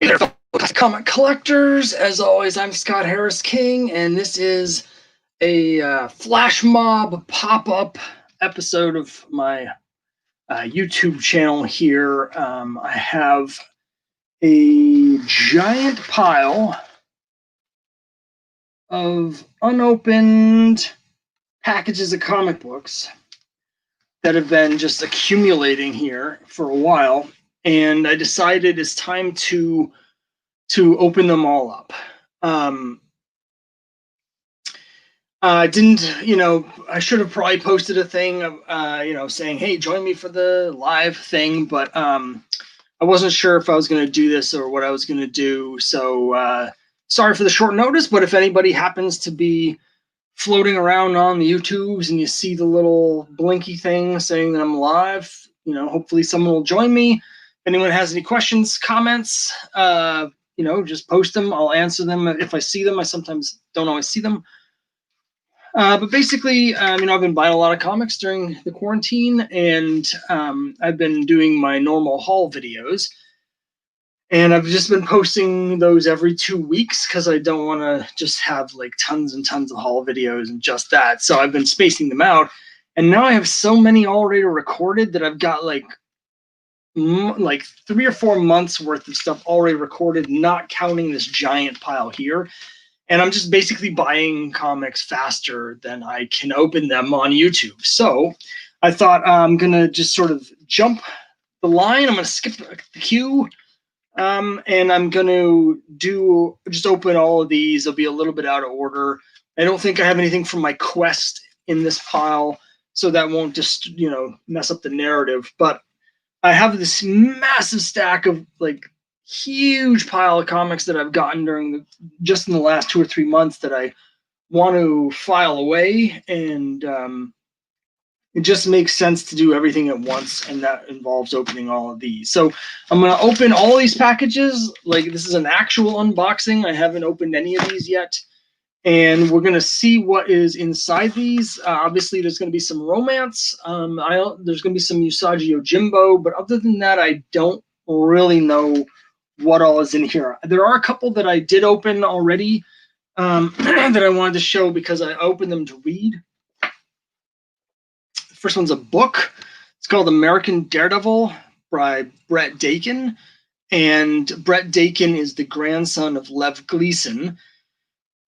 Hey there, fellow classic comic collectors. As always, I'm Scott Harris King, and this is a flash mob pop-up episode of my YouTube channel here. I have a giant pile of unopened packages of comic books that have been just accumulating here for a while, and I decided it's time to open them all up. I didn't, I should have probably posted a thing, saying, hey, join me for the live thing, but I wasn't sure if I was going to do this or what I was going to do. So sorry for the short notice, but if anybody happens to be floating around on the YouTubes and you see the little blinky thing saying that I'm live, hopefully someone will join me. If anyone has any questions, comments, just post them. I'll answer them if I see them. I sometimes don't always see them. But basically, I've been buying a lot of comics during the quarantine, and I've been doing my normal haul videos. And I've just been posting those every 2 weeks because I don't want to just have like tons and tons of haul videos and just that. So I've been spacing them out. And now I have so many already recorded that I've got like 3 or 4 months worth of stuff already recorded, not counting this giant pile here. And I'm just basically buying comics faster than I can open them on YouTube. So I thought I'm going to just sort of jump the line. I'm going to skip the queue. And I'm going to just open all of these. They'll be a little bit out of order. I don't think I have anything from my quest in this pile, so that won't just, mess up the narrative. But I have this massive stack of like huge pile of comics that I've gotten just in the last 2 or 3 months that I want to file away, and it just makes sense to do everything at once, and that involves opening all of these. So I'm going to open all these packages. Like, this is an actual unboxing. I haven't opened any of these yet, and we're going to see what is inside these. Obviously, there's going to be some romance. There's going to be some Usagi Yojimbo, but other than that, I don't really know what all is in here. There are a couple that I did open already that I wanted to show because I opened them to read. The first one's a book. It's called American Daredevil by Brett Dakin. And Brett Dakin is the grandson of Lev Gleason,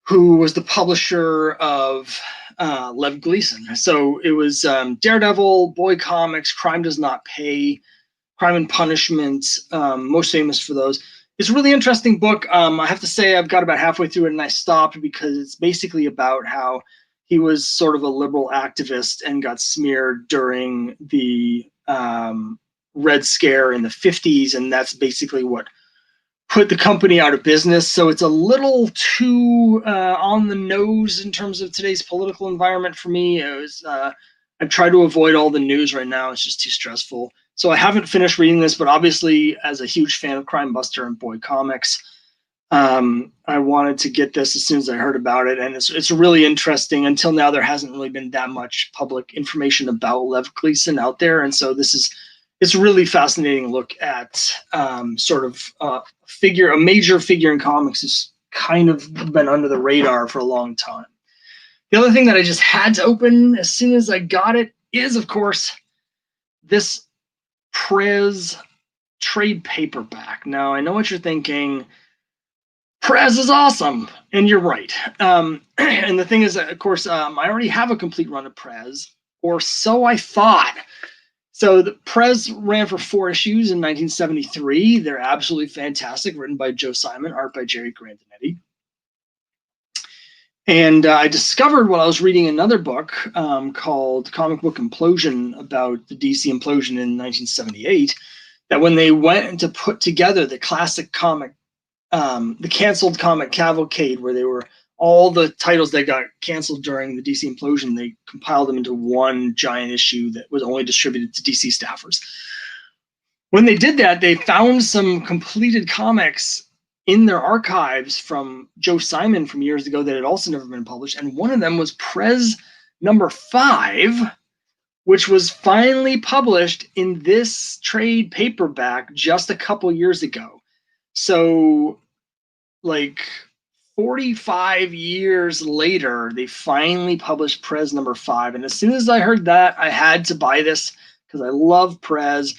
who was the publisher of Lev Gleason. So it was Daredevil, Boy Comics, Crime Does Not Pay, Crime and Punishment, most famous for those. It's a really interesting book. I have to say I've got about halfway through it and I stopped because it's basically about how he was sort of a liberal activist and got smeared during the Red Scare in the 50s, and that's basically what put the company out of business. So it's a little too on the nose in terms of today's political environment for me. I try to avoid all the news right now. It's just too stressful. So I haven't finished reading this, but obviously as a huge fan of Crime Buster and Boy Comics, I wanted to get this as soon as I heard about it. And it's really interesting. Until now, there hasn't really been that much public information about Lev Gleason out there. And so it's a really fascinating look at sort of a major figure in comics has kind of been under the radar for a long time. The other thing that I just had to open as soon as I got it is, of course, this Prez trade paperback. Now, I know what you're thinking. Prez is awesome, and you're right. And the thing is, of course, I already have a complete run of Prez, or so I thought. So the Prez ran for 4 issues in 1973. They're absolutely fantastic, written by Joe Simon, art by Jerry Grandinetti. And I discovered while I was reading another book called Comic Book Implosion about the DC implosion in 1978, that when they went to put together the classic comic, the canceled comic cavalcade, where they were all the titles that got canceled during the DC implosion, they compiled them into one giant issue that was only distributed to DC staffers. When they did that, they found some completed comics in their archives from Joe Simon from years ago that had also never been published. And one of them was Prez number 5, which was finally published in this trade paperback just a couple years ago. So, like 45 years later, they finally published Prez number 5. And as soon as I heard that, I had to buy this because I love Prez.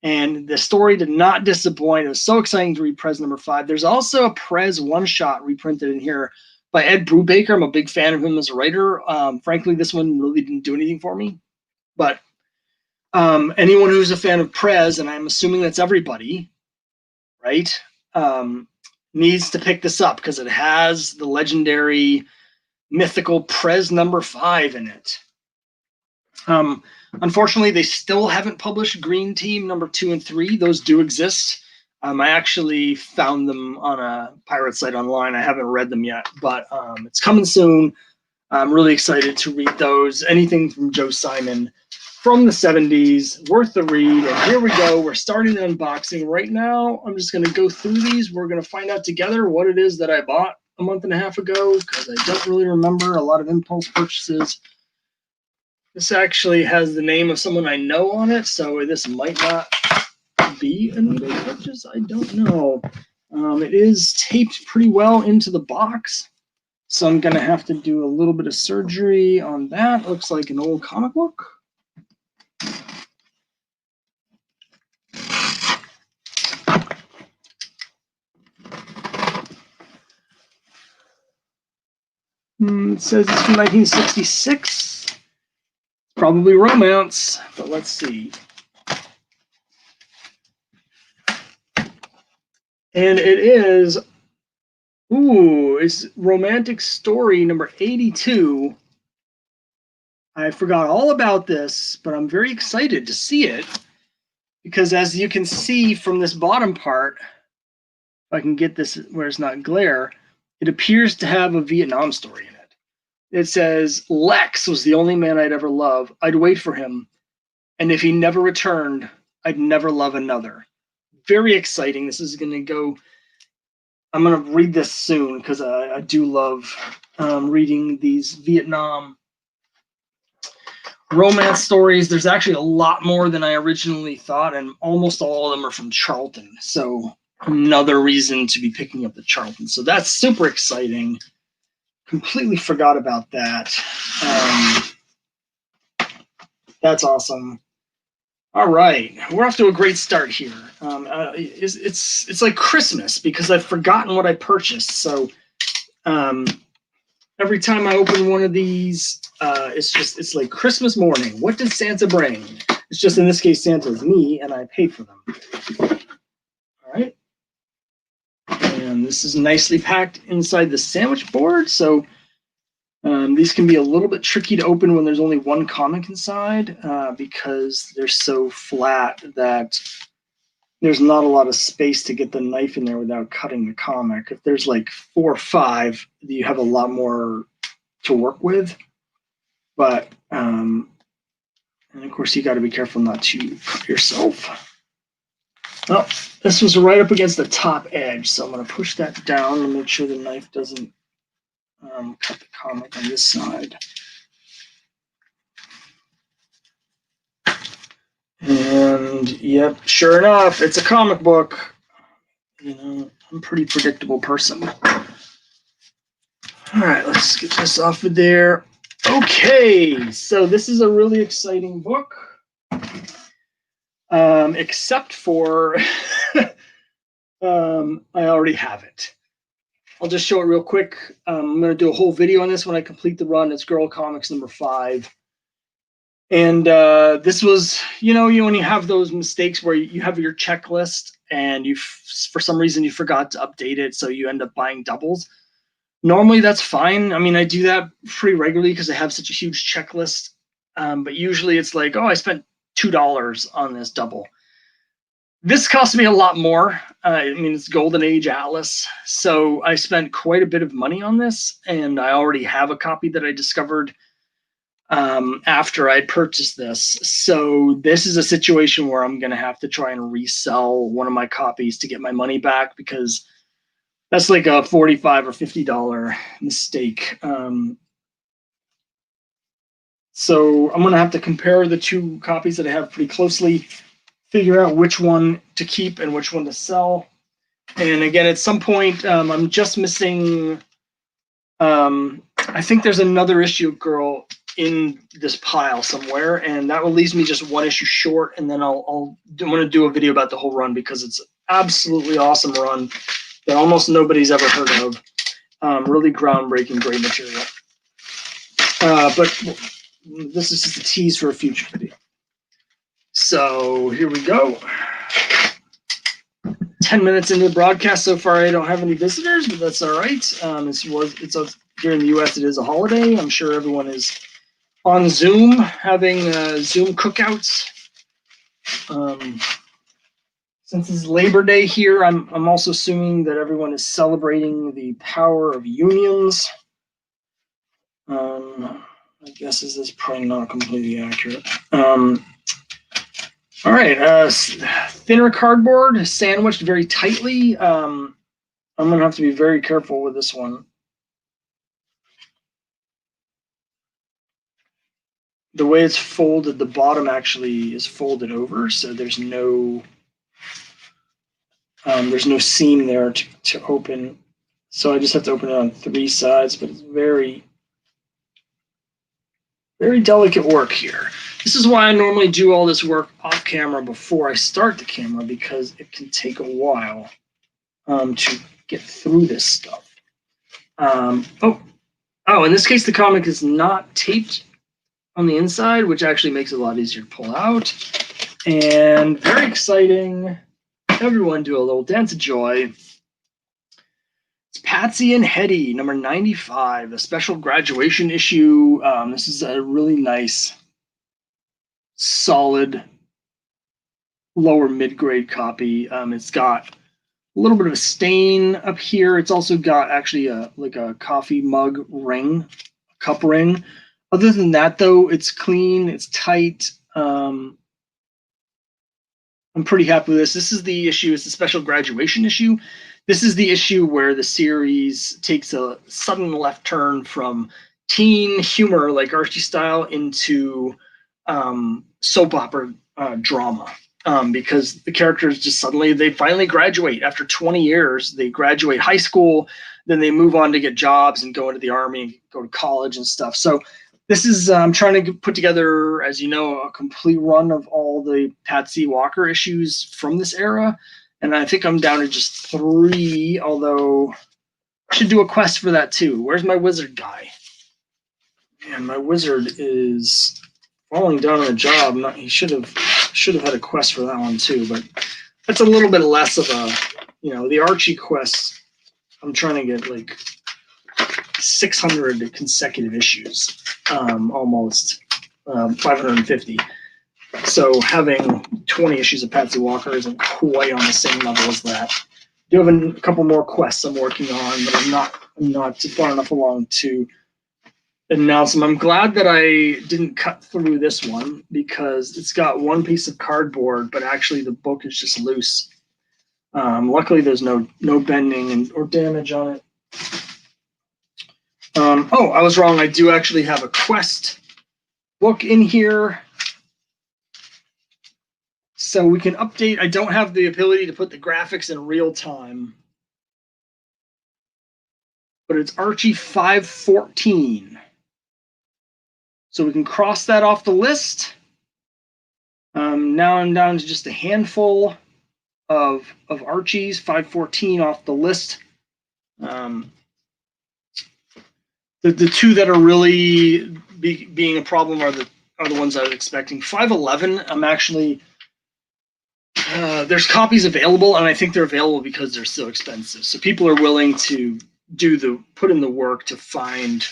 And the story did not disappoint. It was so exciting to read Prez number 5. There's also a Prez one-shot reprinted in here by Ed Brubaker. I'm a big fan of him as a writer. Frankly, this one really didn't do anything for me. But anyone who's a fan of Prez, and I'm assuming that's everybody, right, needs to pick this up because it has the legendary mythical Prez number 5 in it. Unfortunately, they still haven't published Green Team number 2 and 3. Those do exist. I actually found them on a pirate site online. I haven't read them yet, but it's coming soon. I'm really excited to read those. Anything from Joe Simon from the 70s, worth the read. And here we go. We're starting the unboxing right now. I'm just going to go through these. We're going to find out together what it is that I bought a month and a half ago because I don't really remember. A lot of impulse purchases. This actually has the name of someone I know on it, so this might not be an eBay purchase. I don't know. It is taped pretty well into the box, so I'm going to have to do a little bit of surgery on that. Looks like an old comic book. It says it's from 1966. Probably romance, but let's see. And it is, it's Romantic Story number 82. I forgot all about this, but I'm very excited to see it because as you can see from this bottom part, if I can get this where it's not glare, it appears to have a Vietnam story in it. It says, Lex was the only man I'd ever love. I'd wait for him. And if he never returned, I'd never love another. Very exciting. This is going to go, I'm going to read this soon because I do love reading these Vietnam romance stories. There's actually a lot more than I originally thought, and almost all of them are from Charlton. So another reason to be picking up the Charlton. So that's super exciting. Completely forgot about that. That's awesome. All right, we're off to a great start here. It's like Christmas because I've forgotten what I purchased. So every time I open one of these, it's like Christmas morning. What did Santa bring? It's just in this case Santa's me, and I paid for them. All right. And this is nicely packed inside the sandwich board. So these can be a little bit tricky to open when there's only one comic inside because they're so flat that there's not a lot of space to get the knife in there without cutting the comic. If there's like 4 or 5, you have a lot more to work with. But, and of course, you got to be careful not to cut yourself. Oh, this was right up against the top edge, so I'm going to push that down and make sure the knife doesn't cut the comic on this side. And yep, sure enough, it's a comic book. You know, I'm a pretty predictable person. All right, let's get this off of there. Okay, so this is a really exciting book. Except for I already have it. I'll just show it real quick. I'm going to do a whole video on this when I complete the run. It's Girl Comics number 5. And this was, you know, when you have those mistakes where you have your checklist and you, for some reason, you forgot to update it, so you end up buying doubles. Normally, that's fine. I mean, I do that pretty regularly because I have such a huge checklist. But usually it's like, oh, I spent $2 on this double. This cost me a lot more. I mean, it's Golden Age Atlas. So I spent quite a bit of money on this, and I already have a copy that I discovered after I purchased this. So this is a situation where I'm going to have to try and resell one of my copies to get my money back because that's like a $45 or $50 mistake. So I'm going to have to compare the 2 copies that I have pretty closely, figure out which one to keep and which one to sell. And again, at some point, I'm just missing. I think there's another issue, Girl, in this pile somewhere, and that will leave me just one issue short. And then I'm going to do a video about the whole run because it's an absolutely awesome run that almost nobody's ever heard of. Really groundbreaking, great material. But this is just a tease for a future video. So here we go. 10 minutes into the broadcast so far. I don't have any visitors, but that's all right. Here in the U.S. it is a holiday. I'm sure everyone is on Zoom having Zoom cookouts. Since it's Labor Day here, I'm also assuming that everyone is celebrating the power of unions. I guess this is probably not completely accurate. All right, thinner cardboard, sandwiched very tightly. I'm going to have to be very careful with this one. The way it's folded, the bottom actually is folded over, so there's no seam there to open. So I just have to open it on 3 sides, but it's very, very delicate work here. This is why I normally do all this work off camera before I start the camera, because it can take a while to get through this stuff. In this case, the comic is not taped on the inside, which actually makes it a lot easier to pull out. And very exciting. Everyone do a little dance of joy. It's Patsy and Hetty, number 95, a special graduation issue. This is a really nice, solid, lower mid-grade copy. It's got a little bit of a stain up here. It's also got actually like a coffee mug ring, cup ring. Other than that, though, it's clean, it's tight. I'm pretty happy with this. This is the issue. It's a special graduation issue. This is the issue where the series takes a sudden left turn from teen humor, like Archie style, into soap opera drama. Because the characters just they finally graduate. After 20 years, they graduate high school, then they move on to get jobs and go into the army and go to college and stuff. So this is, I'm trying to put together, as you know, a complete run of all the Patsy Walker issues from this era. And I think I'm down to just 3, although I should do a quest for that too. Where's my wizard guy? Man, my wizard is falling down on a job. He should have had a quest for that one too, but that's a little bit less of a, the Archie quest. I'm trying to get like 600 consecutive issues, almost 550. So having 20 issues of Patsy Walker isn't quite on the same level as that. I do have a couple more quests I'm working on, but I'm not far enough along to announce them. I'm glad that I didn't cut through this one because it's got one piece of cardboard, but actually the book is just loose. Luckily, there's no bending or damage on it. I was wrong. I do actually have a quest book in here. So we can update. I don't have the ability to put the graphics in real time. But it's Archie 514. So we can cross that off the list. Now I'm down to just a handful of Archies, 514 off the list. The 2 that are really being a problem are the ones I was expecting. 511, I'm actually there's copies available, and I think they're available because they're so expensive. So people are willing to put in the work to find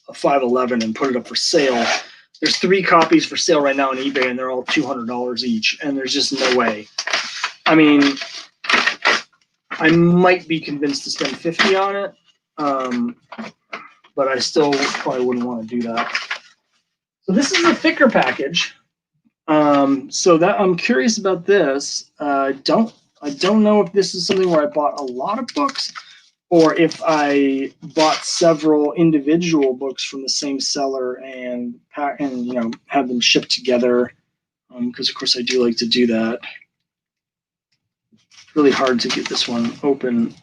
a 511 and put it up for sale. There's 3 copies for sale right now on eBay, and they're all $200 each, and there's just no way. I mean, I might be convinced to spend $50 on it, but I still probably wouldn't want to do that. So this is a thicker package. So that I'm curious about this. I don't know if this is something where I bought a lot of books, or if I bought several individual books from the same seller and have them shipped together. Because of course I do like to do that. really hard to get this one open.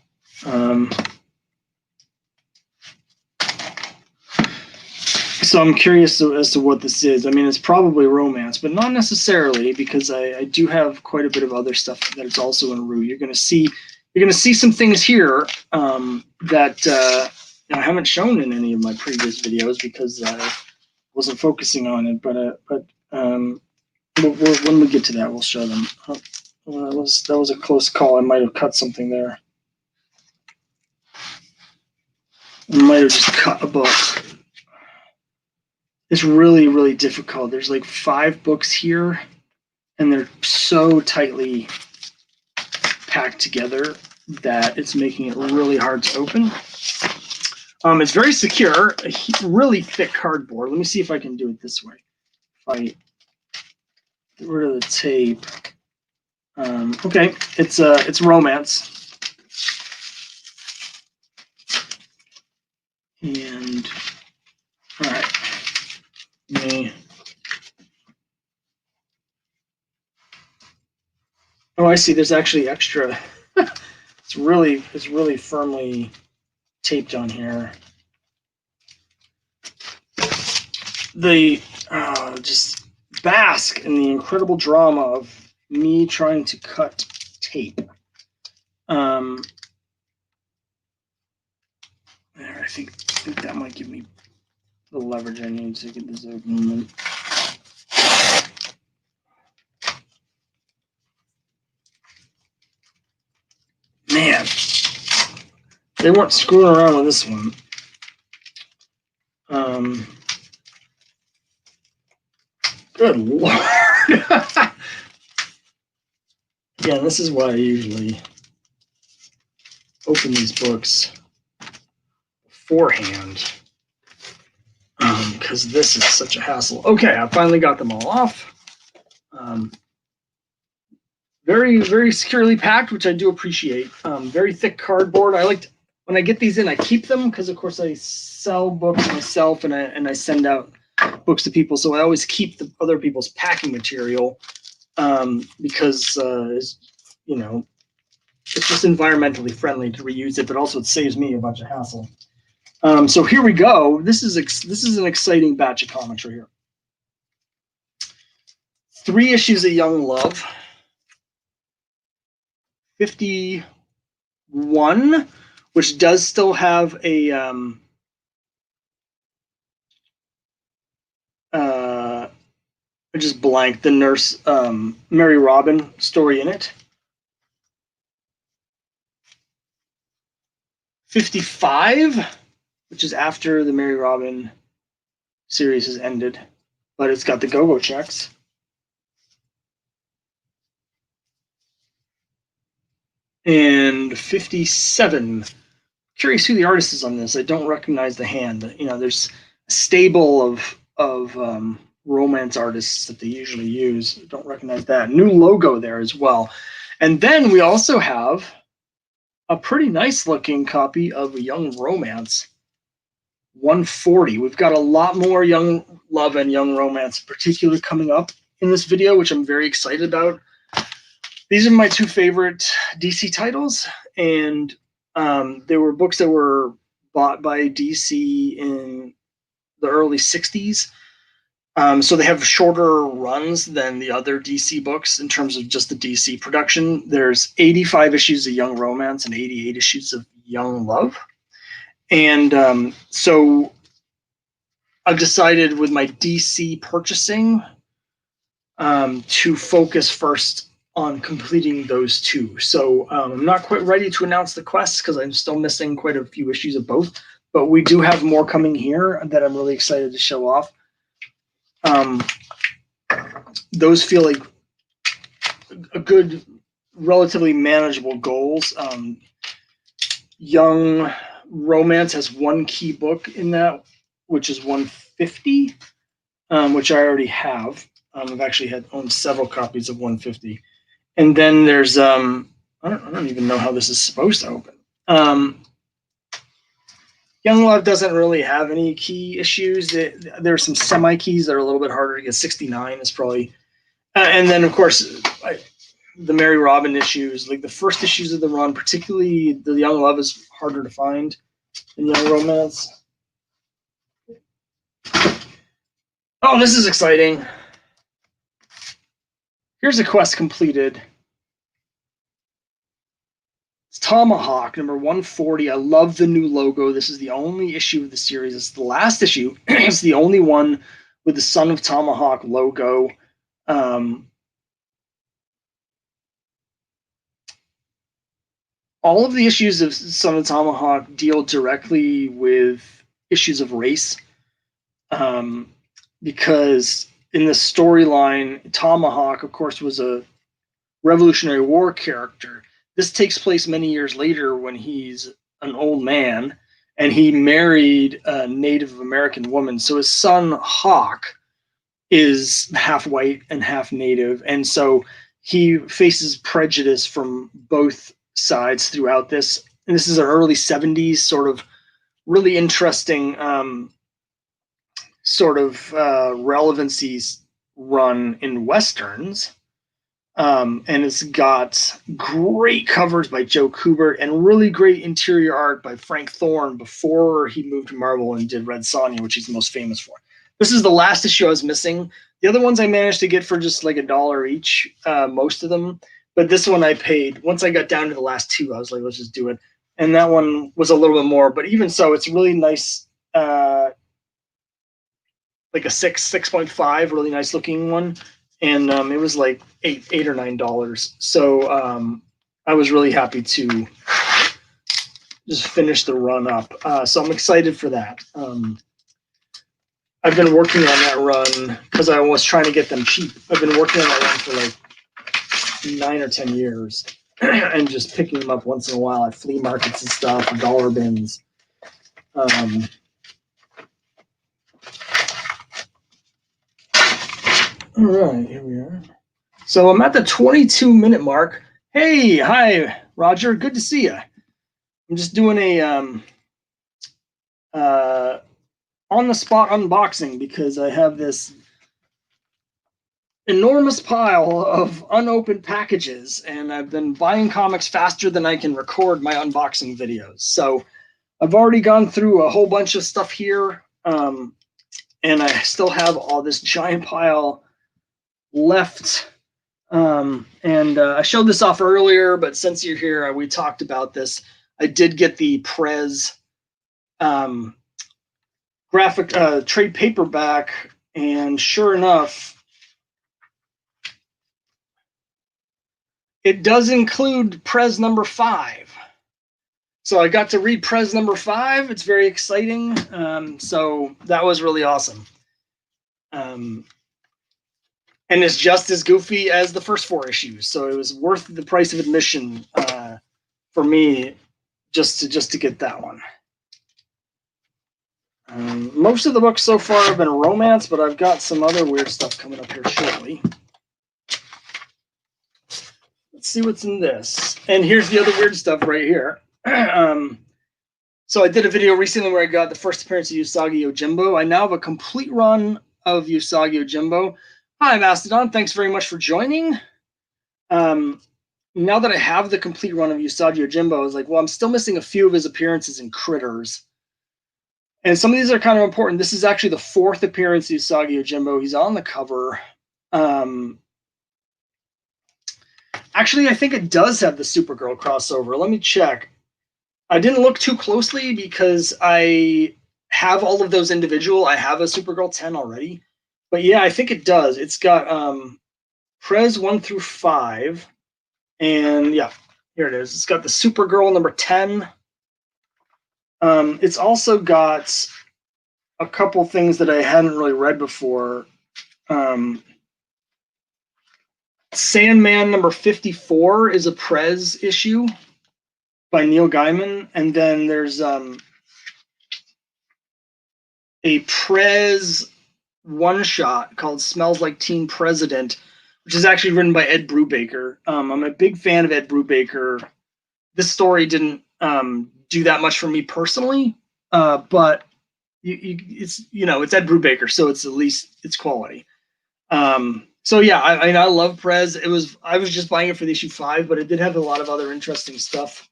So I'm curious as to what this is. I mean, it's probably romance, but not necessarily, because I do have quite a bit of other stuff that is also in Rue. You're gonna see some things here that I haven't shown in any of my previous videos because I wasn't focusing on it. But when we get to that, we'll show them. That was a close call. I might have cut something there. I might have just cut a book. It's really, really difficult. There's like 5 books here, and they're so tightly packed together that it's making it really hard to open. It's very secure, really thick cardboard. Let me see if I can do it this way. If I get rid of the tape. Okay, it's romance. And all right. Oh, I see. There's actually extra. It's really firmly taped on here. They just bask in the incredible drama of me trying to cut tape. There, I think that might give me the leverage I need to get this open. Man, they weren't screwing around with this one. Good Lord. Yeah, this is why I usually open these books beforehand, because this is such a hassle. Okay, I finally got them all off. Very, very securely packed, which I do appreciate. Very thick cardboard. I liked when I get these in, I keep them because, of course, I sell books myself and I send out books to people. So I always keep the other people's packing material because you know, it's just environmentally friendly to reuse it, but also it saves me a bunch of hassle. So here we go. This is an exciting batch of comics right here. 3 issues of Young Love. 51, which does still have a just blank, the nurse Mary Robin story in it. 55, which is after the Mary Robin series has ended, but it's got the go-go checks. And 57. Curious who the artist is on this. I don't recognize the hand. You know, there's a stable of romance artists that they usually use. I don't recognize that. New logo there as well. And then we also have a pretty nice looking copy of Young Romance 140. We've got a lot more Young Love and Young Romance in particular coming up in this video, which I'm very excited about. These are my 2 favorite DC titles, and they were books that were bought by DC in the early 60s. So they have shorter runs than the other DC books in terms of just the DC production. There's 85 issues of Young Romance and 88 issues of Young Love. And so I've decided with my DC purchasing to focus first on completing those 2. So I'm not quite ready to announce the quests because I'm still missing quite a few issues of both, but we do have more coming here that I'm really excited to show off. Those feel like a good, relatively manageable goals. Young Romance has 1 key book in that, which is 150, which I already have. I've actually owned several copies of 150. And then there's I don't even know how this is supposed to open. Young Love doesn't really have any key issues. There are some semi keys that are a little bit harder to get. 69 is probably, and then of course the Mary Robin issues, like the first issues of the run, particularly the Young Love is harder to find in Young Romance. Oh, this is exciting. Here's a quest completed. It's Tomahawk, number 140. I love the new logo. This is the only issue of the series. It's the last issue. It's the only one with the Son of Tomahawk logo. All of the issues of Son of Tomahawk deal directly with issues of race. Because in the storyline, Tomahawk, of course, was a Revolutionary War character. This takes place many years later when he's an old man, and he married a Native American woman. So his son, Hawk, is half white and half Native. And so he faces prejudice from both sides throughout this. And this is an early 70s sort of really interesting relevancies run in Westerns. And it's got great covers by Joe Kubert and really great interior art by Frank Thorne before he moved to Marvel and did Red Sonja, which he's most famous for. This is the last issue I was missing. The other ones I managed to get for just like $1 each, most of them. But this one I paid. Once I got down to the last two, I was like, let's just do it. And that one was a little bit more. But even so, it's really nice, like a 6.5, really nice looking one. And it was like $8 or $9. So I was really happy to just finish the run up. So I'm excited for that. I've been working on that run because I was trying to get them cheap. I've been working on that run for like 9 or 10 years and just picking them up once in a while at flea markets and stuff, dollar bins. All right, here we are. So I'm at the 22-minute mark. Hey, hi, Roger. Good to see you. I'm just doing a on-the-spot unboxing because I have this enormous pile of unopened packages, and I've been buying comics faster than I can record my unboxing videos. So I've already gone through a whole bunch of stuff here, and I still have all this giant pile left. I showed this off earlier, but since you're here, we talked about this. I did get the Prez graphic trade paperback, and sure enough, it does include Prez number 5. So I got to read Prez number 5. It's very exciting. So that was really awesome. And it's just as goofy as the first 4 issues. So it was worth the price of admission for me just to get that one. Most of the books so far have been romance, but I've got some other weird stuff coming up here shortly. Let's see what's in this. And here's the other weird stuff right here. So I did a video recently where I got the first appearance of Usagi Yojimbo. I now have a complete run of Usagi Yojimbo. Hi, Mastodon. Thanks very much for joining. Now that I have the complete run of Usagi Yojimbo, I was like, well, I'm still missing a few of his appearances in Critters. And some of these are kind of important. This is actually the 4th appearance of Usagi Yojimbo. He's on the cover. Actually, I think it does have the Supergirl crossover. Let me check. I didn't look too closely because I have all of those individual. I have a Supergirl 10 already. But yeah, I think it does. It's got Prez 1 through 5. And yeah, here it is. It's got the Supergirl number 10. It's also got a couple things that I hadn't really read before. Sandman number 54 is a Prez issue by Neil Gaiman. And then there's a Prez one-shot called Smells Like Teen President, which is actually written by Ed Brubaker. I'm a big fan of Ed Brubaker. This story didn't do that much for me personally, but it's Ed Brubaker, so it's at least it's quality. So yeah, I love Prez. I was just buying it for the issue 5, but it did have a lot of other interesting stuff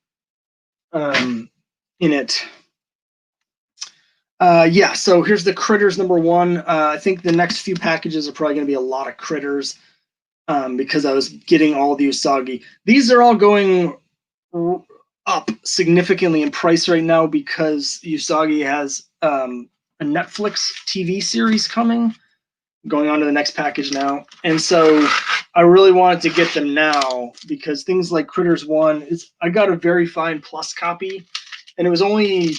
in it. Yeah, so here's the Critters #1. I think the next few packages are probably going to be a lot of Critters because I was getting all the Usagi. These are all going up significantly in price right now because Usagi has a Netflix TV series coming, going on to the next package now. And so I really wanted to get them now because things like Critters 1, I got a very fine plus copy, and it was only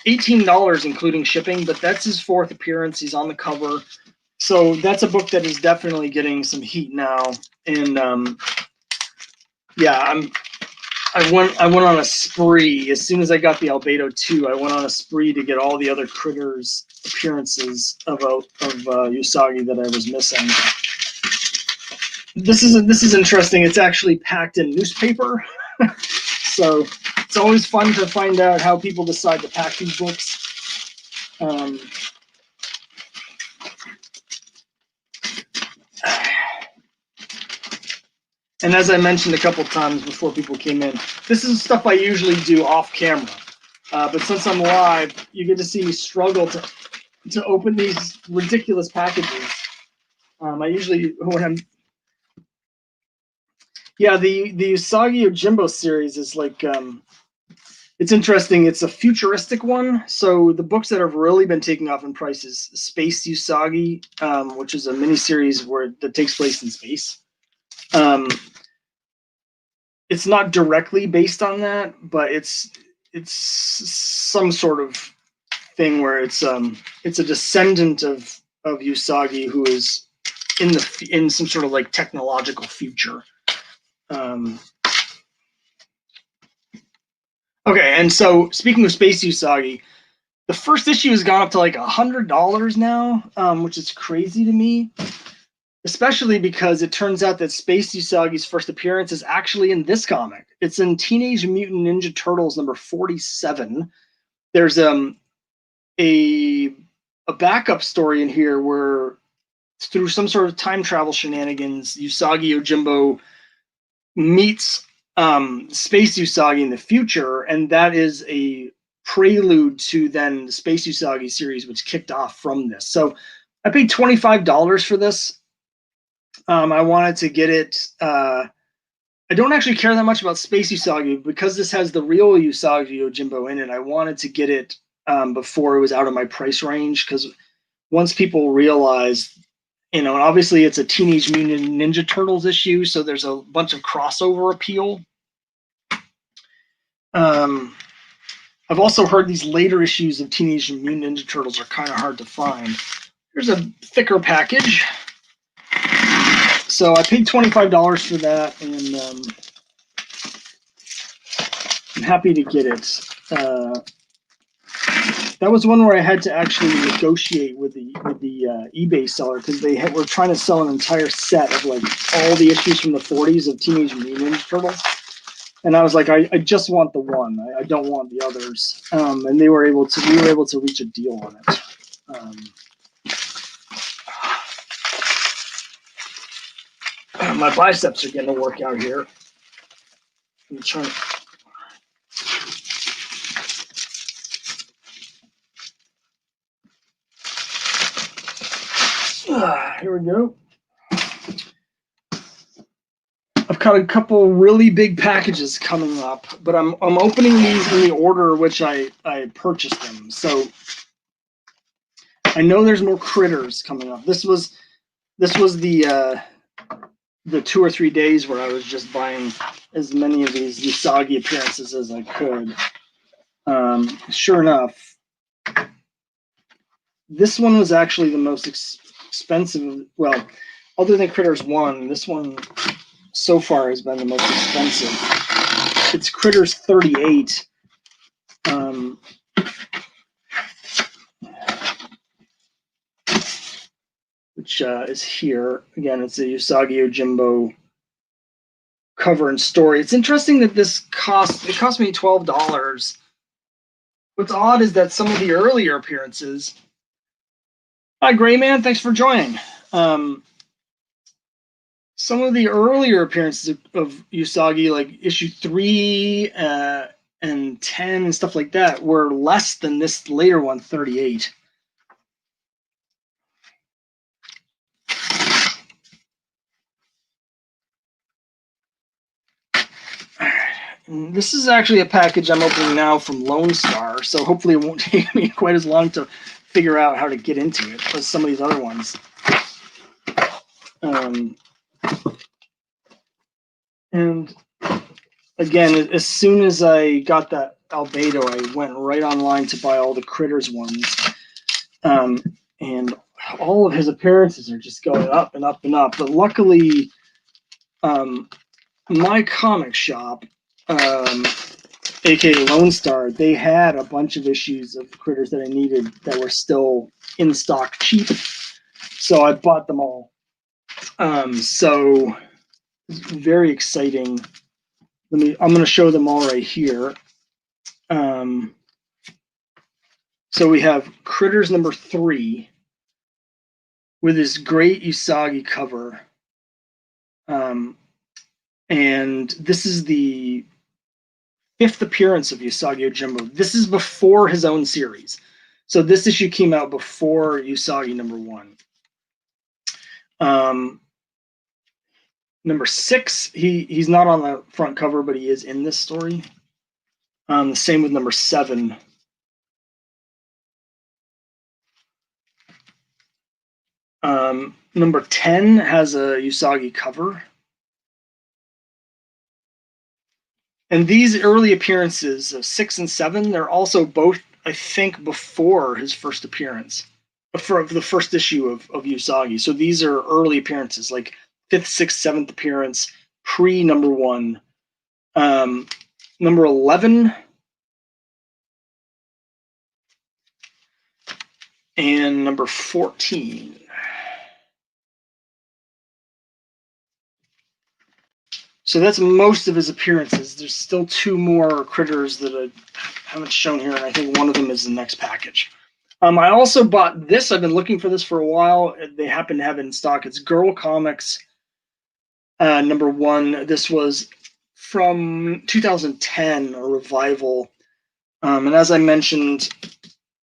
$18 including shipping, but that's his 4th appearance. He's on the cover. So that's a book that is definitely getting some heat now. And yeah, I went on a spree. As soon as I got the Albedo 2, I went on a spree to get all the other Critters appearances of Usagi that I was missing. This is interesting. It's actually packed in newspaper. So it's always fun to find out how people decide to pack these books. And as I mentioned a couple times before people came in, this is stuff I usually do off camera. But since I'm live, you get to see me struggle to open these ridiculous packages. I usually, when I'm... Yeah, the Usagi Yojimbo series is like... it's interesting. It's a futuristic one. So the books that have really been taking off in price is Space Usagi, which is a miniseries that takes place in space. It's not directly based on that, but it's some sort of thing where it's a descendant of Usagi who is in some sort of like technological future. Okay, and so speaking of Space Usagi, the first issue has gone up to like $100 now, which is crazy to me. Especially because it turns out that Space Usagi's first appearance is actually in this comic. It's in Teenage Mutant Ninja Turtles #47. There's a backup story in here where through some sort of time travel shenanigans, Usagi Yojimbo meets Space Usagi in the future, and that is a prelude to then the Space Usagi series, which kicked off from this. So I paid $25 for this. I wanted to get it. I don't actually care that much about Space Usagi because this has the real Usagi Yojimbo in it. I wanted to get it before it was out of my price range because once people realize, and obviously it's a Teenage Mutant Ninja Turtles issue, so there's a bunch of crossover appeal. I've also heard these later issues of Teenage Mutant Ninja Turtles are kind of hard to find. Here's a thicker package. So I paid $25 for that, and I'm happy to get it. That was one where I had to actually negotiate with the eBay seller because they were trying to sell an entire set of like all the issues from the 40s of Teenage Mutant Ninja Turtles, and I was like, I just want the one. I don't want the others. And we were able to reach a deal on it. My biceps are getting to work out here. I'm trying to... Here we go. I've got a couple really big packages coming up, but I'm opening these in the order which I purchased them. So I know there's more Critters coming up. This was the 2 or 3 days where I was just buying as many of these Usagi appearances as I could. Sure enough, this one was actually the most expensive. Well, other than Critters 1, this one so far has been the most expensive. It's Critters 38. Which is here. Again, it's a Usagi Yojimbo cover and story. It's interesting that it cost me $12. What's odd is that some of the earlier appearances... Hi, Gray Man. Thanks for joining. Some of the earlier appearances of Usagi, like issue 3 and 10 and stuff like that, were less than this later one, 38. This is actually a package I'm opening now from Lone Star, so hopefully it won't take me quite as long to figure out how to get into it as some of these other ones. And again, as soon as I got that Albedo, I went right online to buy all the Critters ones. And all of his appearances are just going up and up and up. But luckily, my comic shop, aka Lone Star, they had a bunch of issues of Critters that I needed that were still in stock cheap. So I bought them all. So it's very exciting. I'm going to show them all right here. So we have Critters number 3 with this great Usagi cover. And this is the 5th appearance of Usagi Yojimbo. This is before his own series. So this issue came out before Usagi number 1. Number 6, he's not on the front cover, but he is in this story. The same with number 7. Number 10 has a Usagi cover. And these early appearances of 6 and 7, they're also both, I think, before his first appearance, for the first issue of Usagi. So these are early appearances, like 5th, 6th, 7th appearance, pre number 1. Number 11 and number 14. So that's most of his appearances. There's still 2 more Critters that I haven't shown here, and I think one of them is the next package. I also bought this. I've been looking for this for a while. They happen to have it in stock. It's Girl Comics number 1. This was from 2010, a revival. And as I mentioned,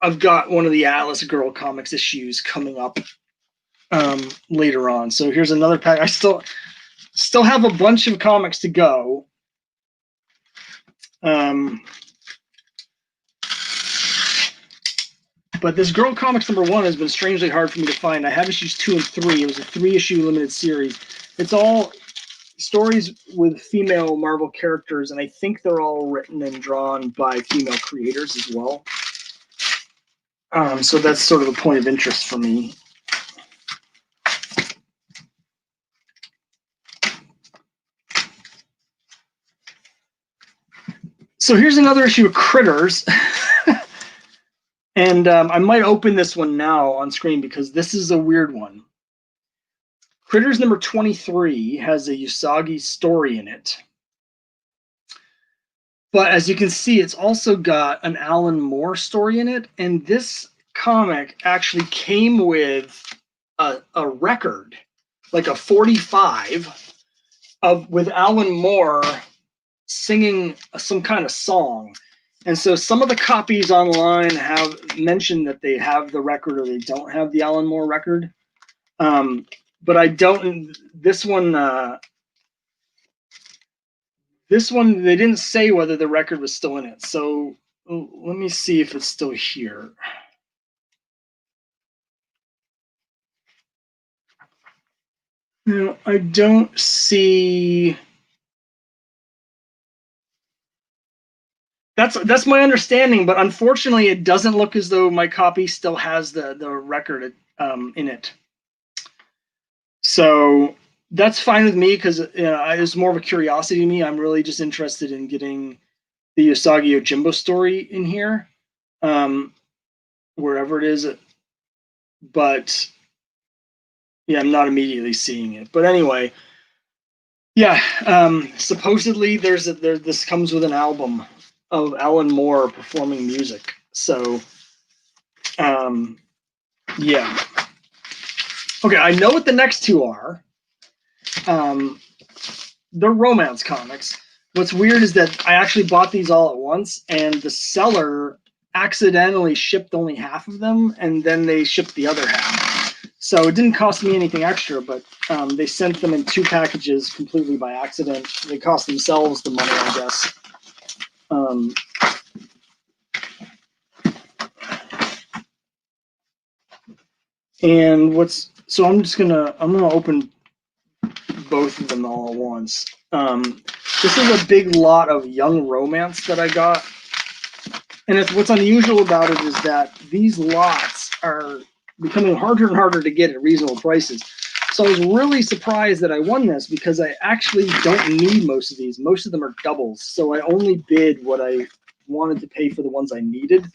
I've got one of the Atlas Girl Comics issues coming up later on. So here's another pack. I still have a bunch of comics to go. But this Girl Comics number 1 has been strangely hard for me to find. I have issues 2 and 3. It was a 3-issue limited series. It's all stories with female Marvel characters, and I think they're all written and drawn by female creators as well. So that's sort of a point of interest for me. So here's another issue of Critters. And I might open this one now on screen because this is a weird one. Critters number 23 has a Usagi story in it. But as you can see, it's also got an Alan Moore story in it. And this comic actually came with a record, like a 45, with Alan Moore singing some kind of song. And so some of the copies online have mentioned that they have the record or they don't have the Alan Moore record. But I don't, this one, they didn't say whether the record was still in it. So let me see if it's still here. No, I don't see. That's my understanding, but unfortunately, it doesn't look as though my copy still has the record in it. So that's fine with me because it's more of a curiosity to me. I'm really just interested in getting the Usagi Yojimbo story in here, wherever it is. But yeah, I'm not immediately seeing it. But anyway, yeah. Supposedly, this comes with an album of Alan Moore performing music. So, yeah. Okay, I know what the next two are. They're romance comics. What's weird is that I actually bought these all at once, and the seller accidentally shipped only half of them, and then they shipped the other half. So it didn't cost me anything extra, but they sent them in 2 packages completely by accident. They cost themselves the money, I guess. And so I'm gonna open both of them all at once. This is a big lot of young romance that I got. And what's unusual about it is that these lots are becoming harder and harder to get at reasonable prices. So I was really surprised that I won this because I actually don't need most of these. Most of them are doubles. So I only bid what I wanted to pay for the ones I needed.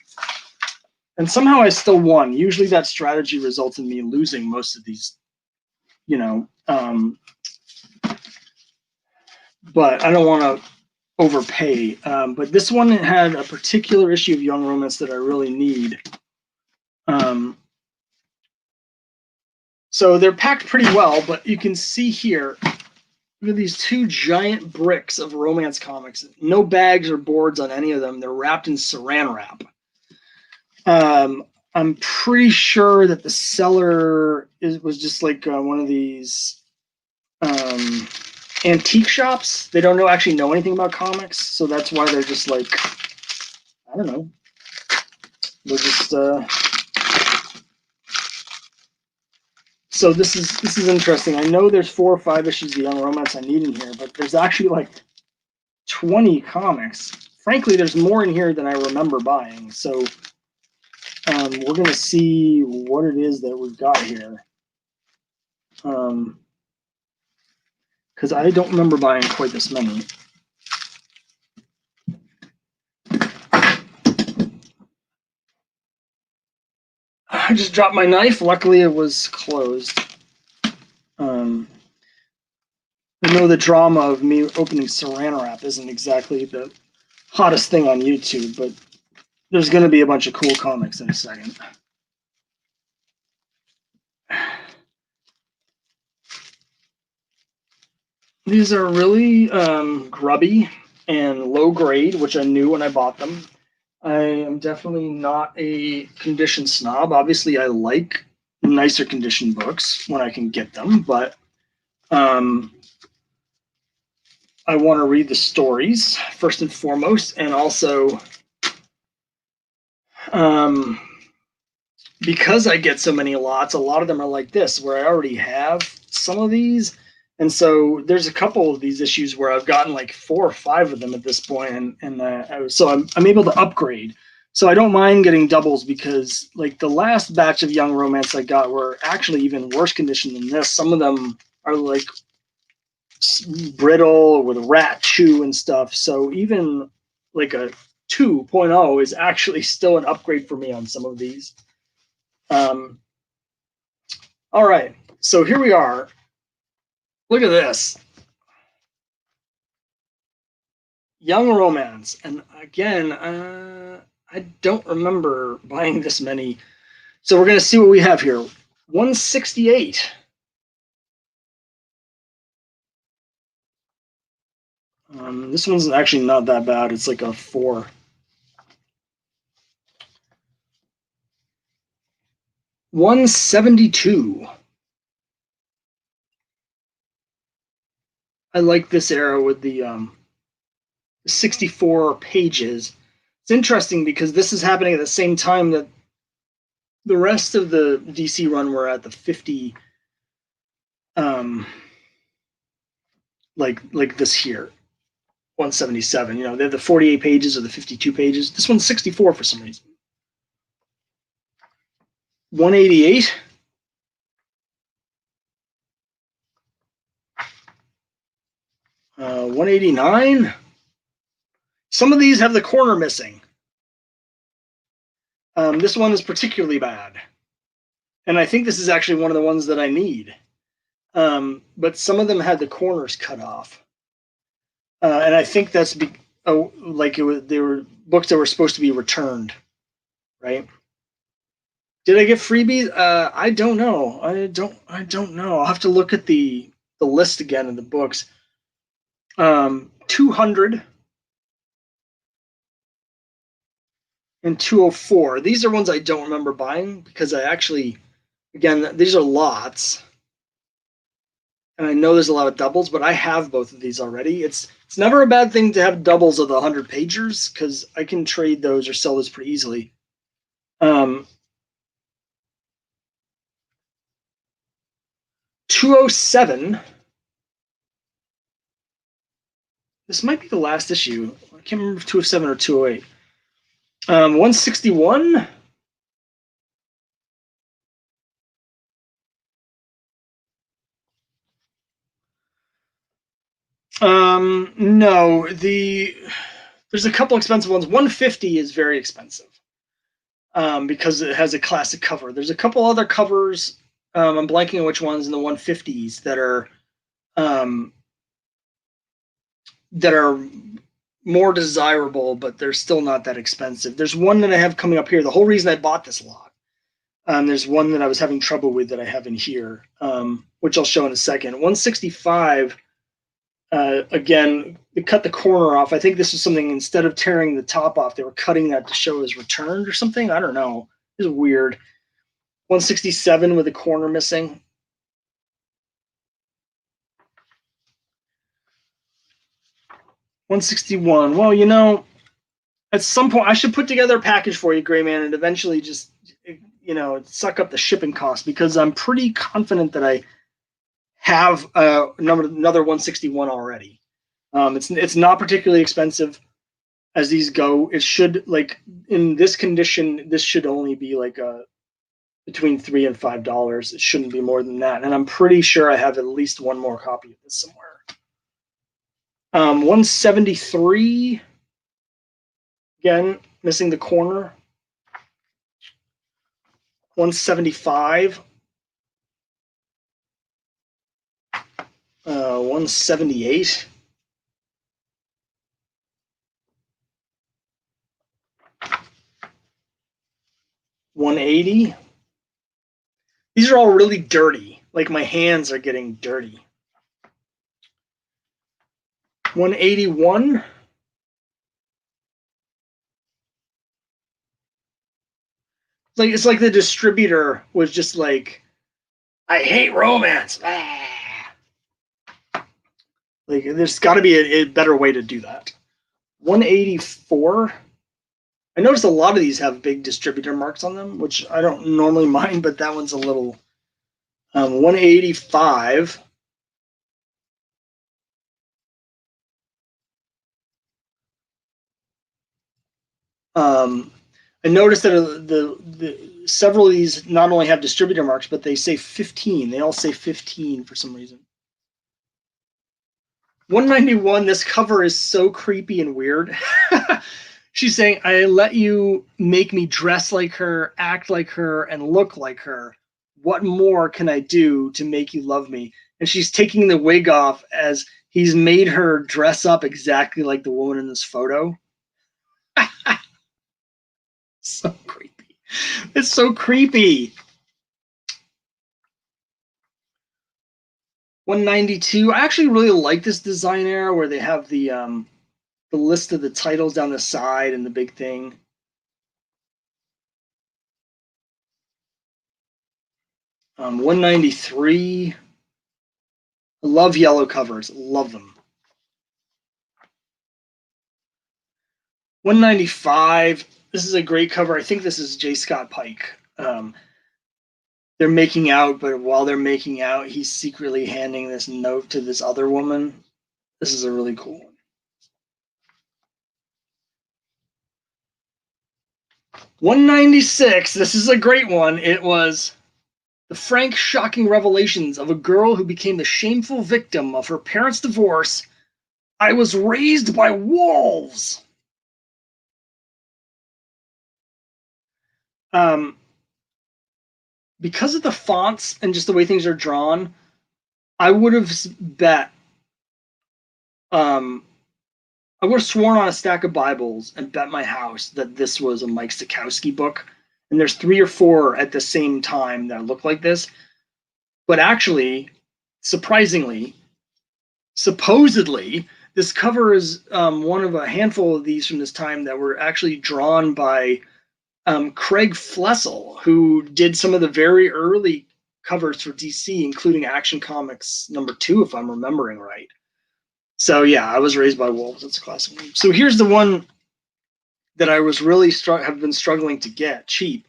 And somehow I still won. Usually that strategy results in me losing most of these, but I don't want to overpay. But this one had a particular issue of young romance that I really need. So they're packed pretty well, but you can see here, look at these 2 giant bricks of romance comics. No bags or boards on any of them. They're wrapped in saran wrap. I'm pretty sure that the seller was just like one of these antique shops. They don't actually know anything about comics, so that's why they're just like, I don't know. They're just so this is interesting. I know there's 4 or 5 issues of young romance I need in here, but there's actually like 20 comics. Frankly, there's more in here than I remember buying. So we're gonna see what it is that we've got here. Because I don't remember buying quite this many. I just dropped my knife. Luckily, it was closed. I know the drama of me opening saran wrap isn't exactly the hottest thing on YouTube, but there's going to be a bunch of cool comics in a second. These are really grubby and low grade, which I knew when I bought them. I am definitely not a condition snob. Obviously, I like nicer condition books when I can get them, but I want to read the stories first and foremost, and also because I get so many lots, a lot of them are like this, where I already have some of these. And so there's a couple of these issues where I've gotten like 4 or 5 of them at this point, and so I'm able to upgrade. So I don't mind getting doubles because like the last batch of young romance I got were actually even worse condition than this. Some of them are like brittle with rat chew and stuff. So even like a 2.0 is actually still an upgrade for me on some of these. All right, so here we are. Look at this. Young romance. And again, I don't remember buying this many. So we're going to see what we have here. 168. This one's actually not that bad. It's like a 4. 172. I like this era with the 64 pages. It's interesting because this is happening at the same time that the rest of the DC run were at the 50, like this here, 177. They have the 48 pages or the 52 pages. This one's 64 for some reason. 188. Uh, 189. Some of these have the corner missing. This one is particularly bad. And I think this is actually one of the ones that I need. But some of them had the corners cut off. And I think that's they were books that were supposed to be returned, right? Did I get freebies? I don't know. I don't know. I'll have to look at the list again in the books. 200 and 204. These are ones I don't remember buying because I actually, again, these are lots. And I know there's a lot of doubles, but I have both of these already. It's never a bad thing to have doubles of the 100 pagers because I can trade those or sell those pretty easily. 207. This might be the last issue. I can't remember if 207 or 208. 161. No, there's a couple expensive ones. 150 is very expensive because it has a classic cover. There's a couple other covers. I'm blanking on which ones in the 150s that are more desirable, but they're still not that expensive. There's one that I have coming up here. The whole reason I bought this lot. There's one that I was having trouble with that I have in here, which I'll show in a second. 165. Again, they cut the corner off. I think this is something, instead of tearing the top off, they were cutting that to show as returned or something. I don't know. It's weird. 167 with a corner missing. $161. Well, you know, at some point I should put together a package for you, Gray Man, and eventually just, you know, suck up the shipping cost, because I'm pretty confident that I have another 161 already. It's not particularly expensive as these go. It should, like, in this condition, this should only be like between $3 and $5. It shouldn't be more than that. And I'm pretty sure I have at least one more copy of this somewhere. 173. Again, missing the corner. 175. 178. 180. These are all really dirty. Like, my hands are getting dirty. 181. It's like the distributor was just like, I hate romance. Like, there's got to be a better way to do that. 184. I noticed a lot of these have big distributor marks on them, which I don't normally mind, but that one's a little. 185. I noticed that the several of these not only have distributor marks, but they say 15. They all say 15 for some reason. 191. This cover is so creepy and weird. She's saying, I let you make me dress like her, act like her, and look like her. What more can I do to make you love me? And she's taking the wig off as he's made her dress up exactly like the woman in this photo. So creepy. It's so creepy. 192. I actually really like this design era where they have the list of the titles down the side and the big thing. 193. I love yellow covers. Love them. 195. This is a great cover. I think this is J. Scott Pike. They're making out, but while they're making out, he's secretly handing this note to this other woman. This is a really cool one. 196. This is a great one. It was the frank, shocking revelations of a girl who became the shameful victim of her parents' divorce. I was raised by wolves. Because of the fonts and just the way things are drawn, I would have bet. I would have sworn on a stack of Bibles and bet my house that this was a Mike Stokowski book, And there's 3 or 4 at the same time that look like this. But actually, surprisingly, supposedly, this cover is one of a handful of these from this time that were actually drawn by Craig Flessel, who did some of the very early covers for DC, including Action Comics #2, if I'm remembering right. So yeah, I Was Raised by Wolves. That's a classic one. So here's the one that I was really have been struggling to get cheap,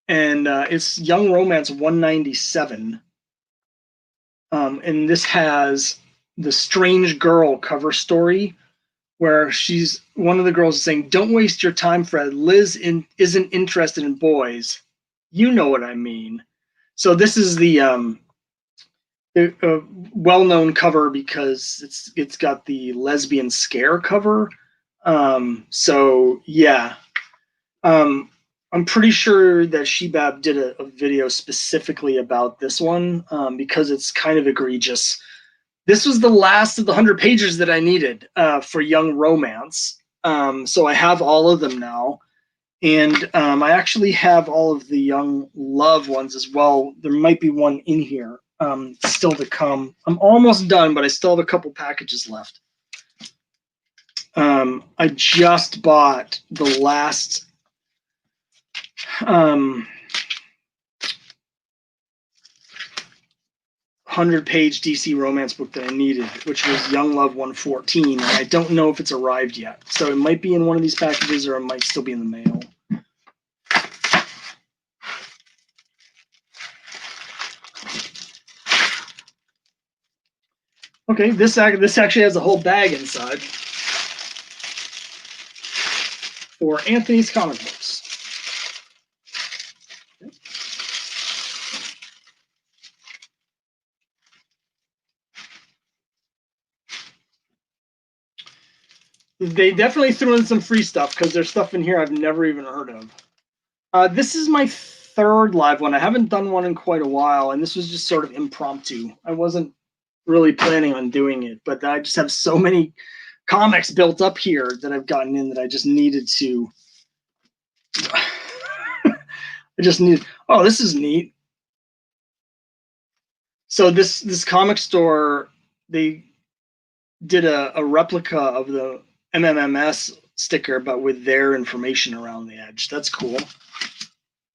and it's Young Romance 197, and this has the Strange Girl cover story, where she's one of the girls is saying, "Don't waste your time, Fred. Liz isn't interested in boys. You know what I mean." So this is the well-known cover because it's got the lesbian scare cover. So yeah, I'm pretty sure that Shebab did a video specifically about this one because it's kind of egregious. This was the last of the 100 pages that I needed for Young Romance. So I have all of them now. And I actually have all of the Young Love ones as well. There might be one in here still to come. I'm almost done, but I still have a couple packages left. I just bought the last 100-page DC romance book that I needed, which was Young Love 114, and I don't know if it's arrived yet. So it might be in one of these packages, or it might still be in the mail. Okay, this actually has a whole bag inside for Anthony's comic books. They definitely threw in some free stuff because there's stuff in here I've never even heard of. This is my 3rd live one. I haven't done one in quite a while, and this was just sort of impromptu. I wasn't really planning on doing it, but I just have so many comics built up here that I've gotten in that I just needed to. Oh, this is neat. So this comic store, they did a replica of the MMMS sticker, but with their information around the edge. That's cool.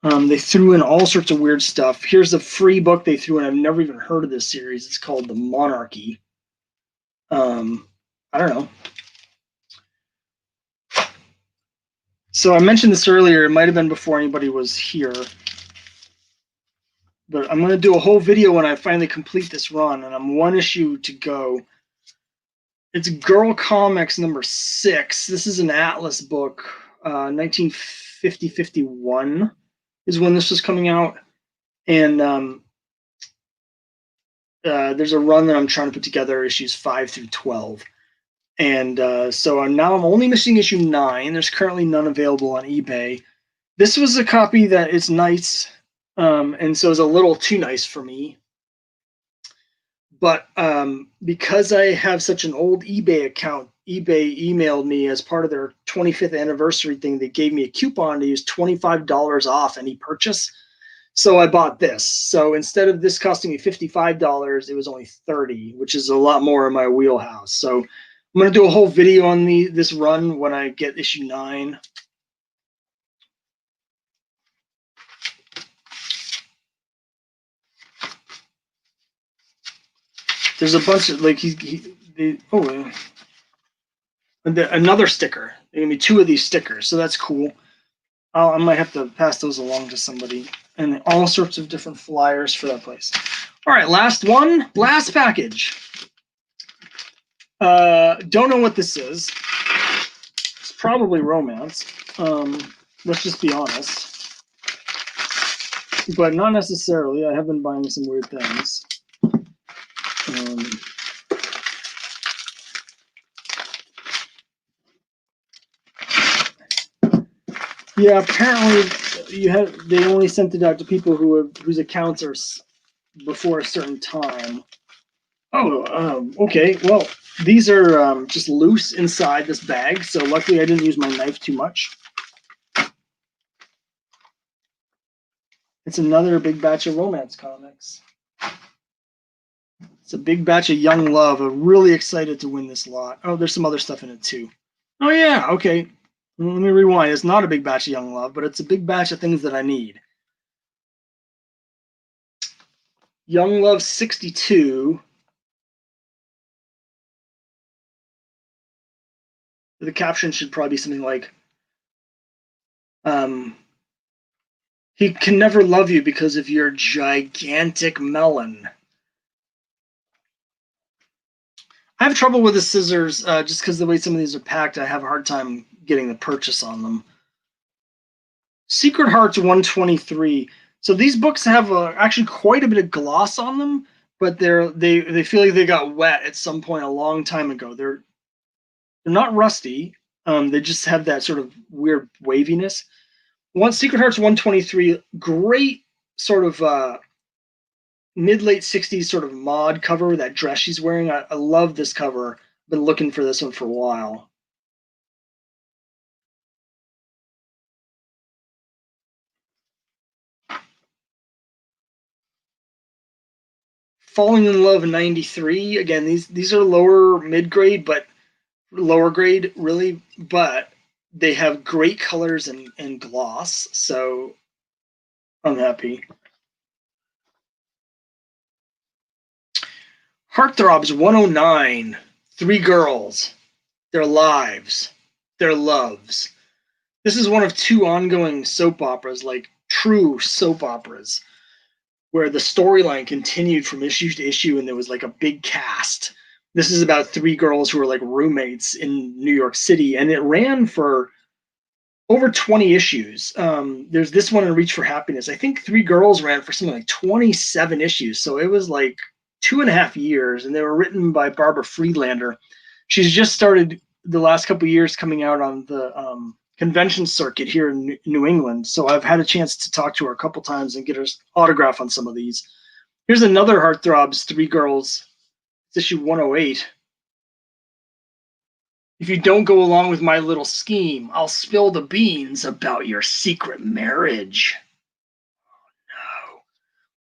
They threw in all sorts of weird stuff. Here's a free book they threw in. I've never even heard of this series. It's called The Monarchy. I don't know. So I mentioned this earlier. It might have been before anybody was here. But I'm going to do a whole video when I finally complete this run, and I'm 1 issue to go. It's Girl Comics #6. This is an Atlas book. 1950-51 is when this was coming out. And there's a run that I'm trying to put together, issues 5 through 12. And so now I'm only missing issue 9. There's currently none available on eBay. This was a copy that is nice, and so it's a little too nice for me. But because I have such an old eBay account, eBay emailed me as part of their 25th anniversary thing. They gave me a coupon to use $25 off any purchase. So I bought this. So instead of this costing me $55, it was only $30, which is a lot more in my wheelhouse. So I'm going to do a whole video on this run when I get issue 9. There's a bunch of another sticker. They gave me 2 of these stickers, so that's cool. I might have to pass those along to somebody, and all sorts of different flyers for that place. All right, last package. Don't know what this is. It's probably romance. Let's just be honest. But not necessarily. I have been buying some weird things. Yeah, apparently they only sent it out to people whose accounts are before a certain time. Oh, okay. Well, these are just loose inside this bag, so luckily I didn't use my knife too much. It's another big batch of romance comics. It's a big batch of young love. I'm really excited to win this lot. Oh, there's some other stuff in it too. Oh yeah, okay. Let me rewind. It's not a big batch of young love, but it's a big batch of things that I need. Young Love 62. The caption should probably be something like, he can never love you because of your gigantic melon. I have trouble with the scissors just because the way some of these are packed. I have a hard time getting the purchase on them. Secret Hearts 123. So these books have actually quite a bit of gloss on them, but they feel like they got wet at some point a long time ago. They're not rusty. They just have that sort of weird waviness. Secret Hearts 123, great sort of mid-late 60s sort of mod cover, that dress she's wearing. I love this cover. Been looking for this one for a while. Falling in Love 93. Again, these are lower mid-grade, but lower grade really, but they have great colors and gloss, so I'm happy. Heartthrobs 109. Three girls, their lives, their loves. This is one of two ongoing soap operas, like true soap operas, where the storyline continued from issue to issue and there was like a big cast. This is about three girls who were like roommates in New York City, and it ran for over 20 issues. There's this one in Reach for Happiness. I think Three Girls ran for something like 27 issues. So it was like 2.5 years, and they were written by Barbara Friedlander. She's just started the last couple of years coming out on the convention circuit here in New England. So I've had a chance to talk to her a couple times and get her autograph on some of these. Here's another Heartthrobs, Three Girls. It's issue 108. If you don't go along with my little scheme, I'll spill the beans about your secret marriage. Oh, no.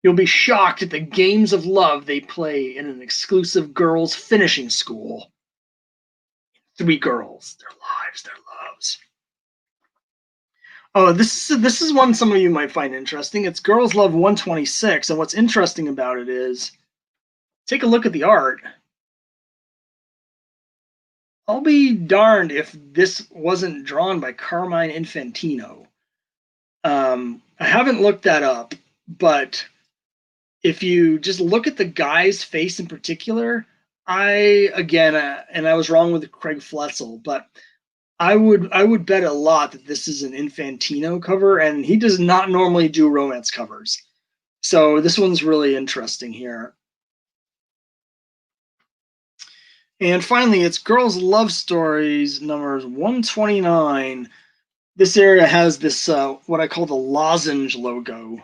You'll be shocked at the games of love they play in an exclusive girls' finishing school. Three girls, their lives, their loves. Oh, this is one some of you might find interesting. It's Girls Love 126, and what's interesting about it is, take a look at the art. I'll be darned if this wasn't drawn by Carmine Infantino. I haven't looked that up, but if you just look at the guy's face in particular, and I was wrong with Craig Fletzel, but I would bet a lot that this is an Infantino cover, and he does not normally do romance covers. So this one's really interesting here. And finally, it's Girls Love Stories numbers 129. This area has this, what I call the lozenge logo.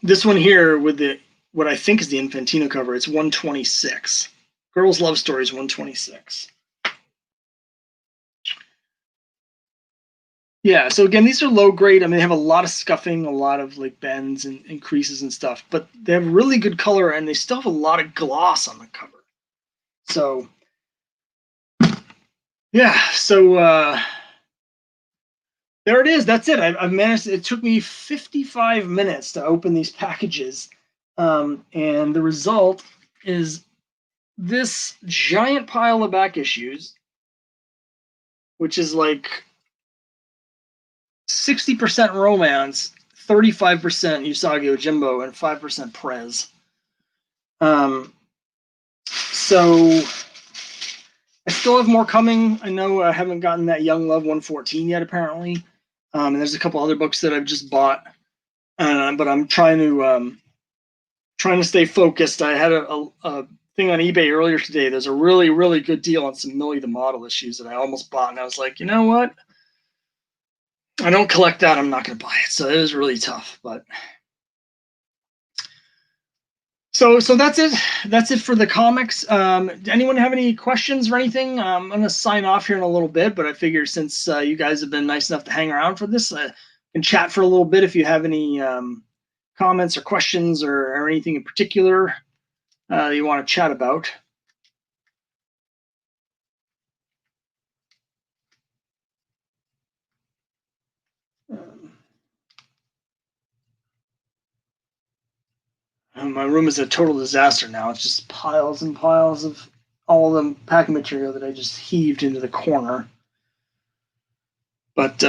This one here with what I think is the Infantino cover, it's 126. Girls Love Stories 126. Yeah, so again, these are low grade. I mean, they have a lot of scuffing, a lot of like bends and creases and stuff, but they have really good color and they still have a lot of gloss on the cover. So, yeah, so there it is. That's it. I managed. It took me 55 minutes to open these packages, and the result is this giant pile of back issues, which is like 60% romance, 35% Usagi Yojimbo, and 5% Prez. So I still have more coming. I know I haven't gotten that Young Love 114 yet, apparently. And there's a couple other books that I've just bought, but I'm trying to stay focused. I had a thing on eBay earlier today. There's a really, really good deal on some Millie the Model issues that I almost bought, and I was like, you know what? I don't collect that. I'm not going to buy it. So it was really tough, but So that's it. That's it for the comics. Anyone have any questions or anything? I'm gonna sign off here in a little bit, but I figure since you guys have been nice enough to hang around for this, can chat for a little bit if you have any comments or questions or anything in particular you want to chat about. My room is a total disaster now. It's just piles and piles of all the packing material that I just heaved into the corner. But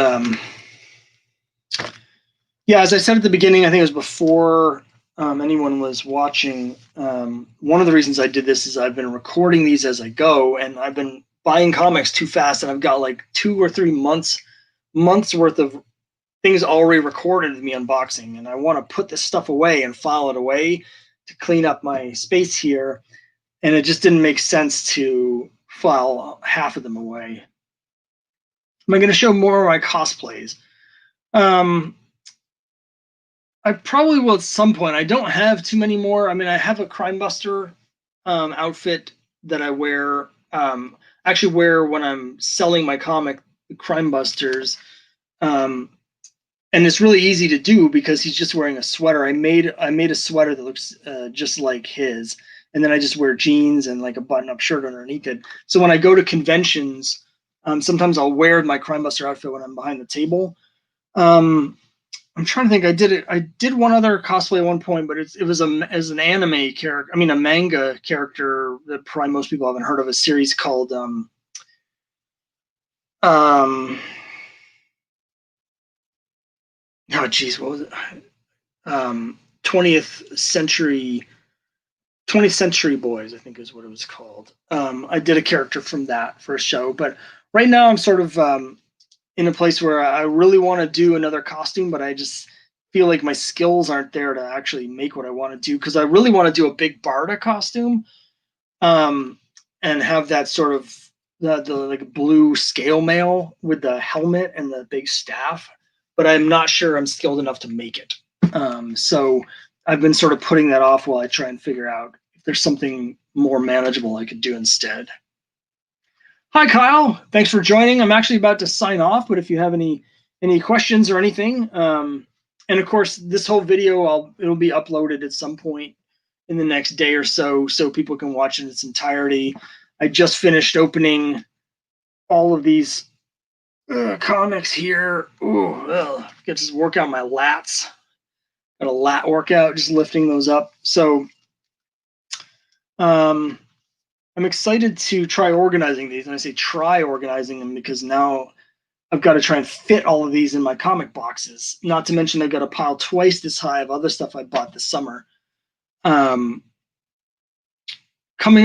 yeah, as I said at the beginning, I think it was before anyone was watching. One of the reasons I did this is I've been recording these as I go, and I've been buying comics too fast, and I've got like 2 or 3 months worth of things already recorded of me unboxing, and I want to put this stuff away and file it away to clean up my space here, and it just didn't make sense to file half of them away. Am I going to show more of my cosplays? I probably will at some point. I don't have too many more. I mean, I have a Crime Buster outfit that I wear. Actually, wear when I'm selling my comic, Crime Busters. And it's really easy to do because he's just wearing a sweater. I made a sweater that looks just like his, and then I just wear jeans and like a button-up shirt underneath it. So when I go to conventions, sometimes I'll wear my Crime Buster outfit when I'm behind the table. I'm trying to think. I did one other cosplay at one point, but it was as an anime character. I mean, a manga character that probably most people haven't heard of. A series called oh geez, what was it? 20th Century Boys, I think is what it was called. I did a character from that for a show, but right now I'm sort of in a place where I really want to do another costume, but I just feel like my skills aren't there to actually make what I want to do, because I really want to do a big Barda costume, and have that sort of the like blue scale mail with the helmet and the big staff, but I'm not sure I'm skilled enough to make it. So I've been sort of putting that off while I try and figure out if there's something more manageable I could do instead. Hi, Kyle. Thanks for joining. I'm actually about to sign off, but if you have any questions or anything, and of course, this whole video it'll be uploaded at some point in the next day or so people can watch it in its entirety. I just finished opening all of these comics here. Ooh, get to work out my lats. Got a lat workout, just lifting those up. So, I'm excited to try organizing these, and I say try organizing them because now I've got to try and fit all of these in my comic boxes. Not to mention I've got a pile twice this high of other stuff I bought this summer. Coming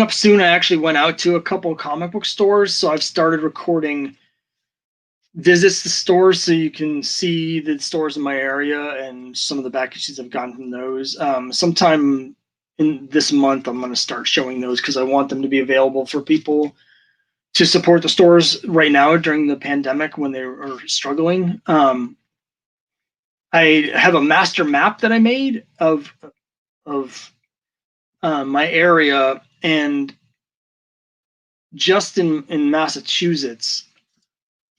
up soon, I actually went out to a couple of comic book stores, so I've started recording visits to stores so you can see the stores in my area and some of the back issues I've gotten from those. Sometime in this month, I'm going to start showing those because I want them to be available for people to support the stores right now during the pandemic when they are struggling. I have a master map that I made of my area, and just in Massachusetts,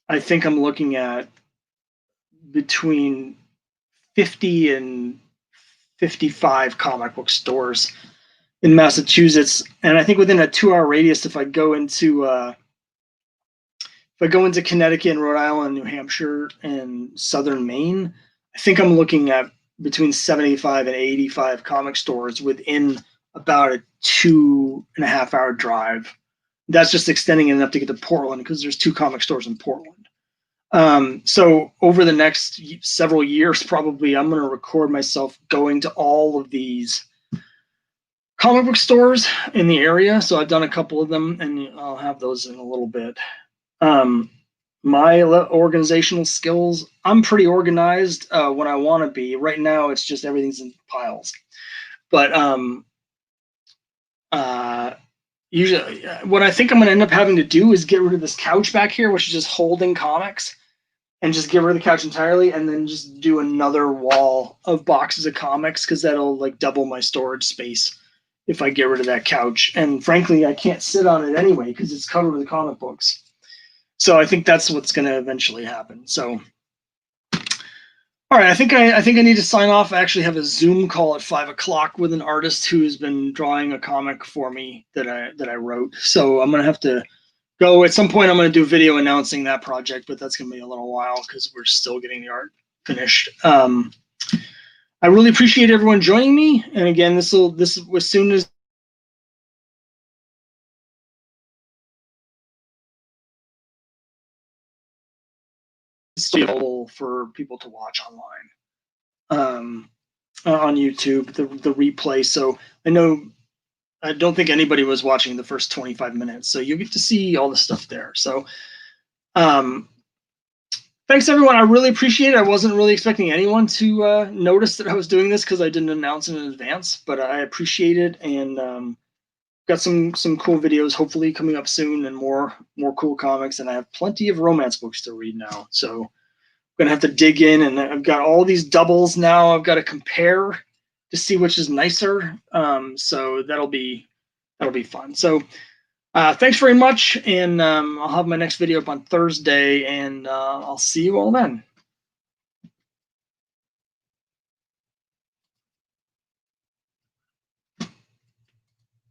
I think I'm looking at between 50 and 55 comic book stores in Massachusetts, and I think within a 2-hour radius, if I go into Connecticut and Rhode Island, New Hampshire, and southern Maine, I think I'm looking at between 75 and 85 comic stores within about a 2.5-hour drive. That's just extending it enough to get to Portland because there's 2 comic stores in Portland. So over the next several years, probably I'm going to record myself going to all of these comic book stores in the area. So I've done a couple of them, and I'll have those in a little bit. My organizational skills, I'm pretty organized when I want to be. Right now, it's just everything's in piles. But usually, what I think I'm going to end up having to do is get rid of this couch back here, which is just holding comics, and just get rid of the couch entirely, and then just do another wall of boxes of comics, because that'll like double my storage space if I get rid of that couch. And frankly, I can't sit on it anyway because it's covered with comic books. So I think that's what's going to eventually happen. So, all right, I think I need to sign off. I actually have a Zoom call at 5 o'clock with an artist who's been drawing a comic for me that I wrote. So I'm going to have to go. At some point, I'm going to do a video announcing that project, but that's going to be a little while because we're still getting the art finished. I really appreciate everyone joining me. And again, this as soon as it's available for people to watch online on YouTube, the replay. So I don't think anybody was watching the first 25 minutes. So you get to see all the stuff there. So thanks, everyone. I really appreciate it. I wasn't really expecting anyone to notice that I was doing this because I didn't announce it in advance, but I appreciate it. And got some cool videos hopefully coming up soon, and more cool comics. And I have plenty of romance books to read now. So I'm going to have to dig in, and I've got all these doubles now. I've got to compare to see which is nicer. So that'll be fun. So thanks very much, and I'll have my next video up on Thursday, and I'll see you all then.